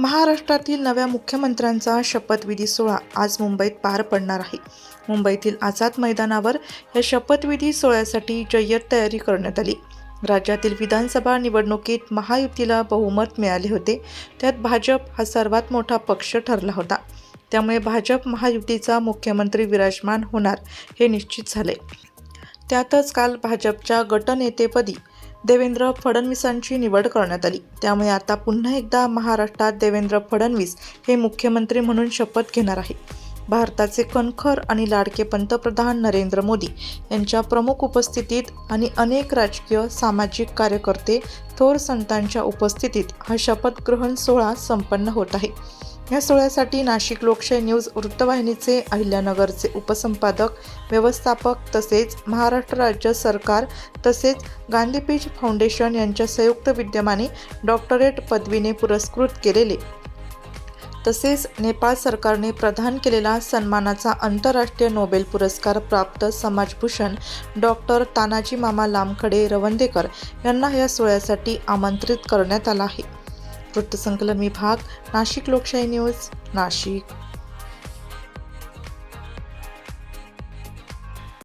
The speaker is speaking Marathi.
महाराष्ट्रातील नव्या मुख्यमंत्र्यांचा शपथविधी सोहळा आज मुंबईत पार पडणार आहे. मुंबईतील आझाद मैदानावर या शपथविधी सोहळ्यासाठी जय्यत तयारी करण्यात आली. राज्यातील विधानसभा निवडणुकीत महायुतीला बहुमत मिळाले होते. त्यात भाजप हा सर्वात मोठा पक्ष ठरला होता. त्यामुळे भाजप महायुतीचा मुख्यमंत्री विराजमान होणार हे निश्चित झाले. त्यातच काल भाजपच्या गटनेतेपदी देवेंद्र फडणवीसांची निवड करण्यात आली. त्यामुळे आता पुन्हा एकदा महाराष्ट्रात देवेंद्र फडणवीस हे मुख्यमंत्री म्हणून शपथ घेणार आहे. भारताचे कणखर आणि लाडके पंतप्रधान नरेंद्र मोदी यांच्या प्रमुख उपस्थितीत आणि अनेक राजकीय सामाजिक कार्यकर्ते थोर संतांच्या उपस्थितीत हा शपथग्रहण सोहळा संपन्न होत आहे. या सोहळ्यासाठी नाशिक लोकशाही न्यूज वृत्तवाहिनीचे अहिल्यानगरचे उपसंपादक, व्यवस्थापक तसेच महाराष्ट्र राज्य सरकार तसेच गांधीपीठ फाउंडेशन यांच्या संयुक्त विद्यमाने डॉक्टरेट पदवीने पुरस्कृत केलेले तसेच नेपाळ सरकारने प्रदान केलेला सन्मानाचा आंतरराष्ट्रीय नोबेल पुरस्कार प्राप्त समाजभूषण डॉक्टर तानाजी मामा लामखडे रवंदेकर यांना या सोहळ्यासाठी आमंत्रित करण्यात आलं आहे. वृत्तसंकलन विभाग, नाशिक लोकशाही न्यूज, नाशिक.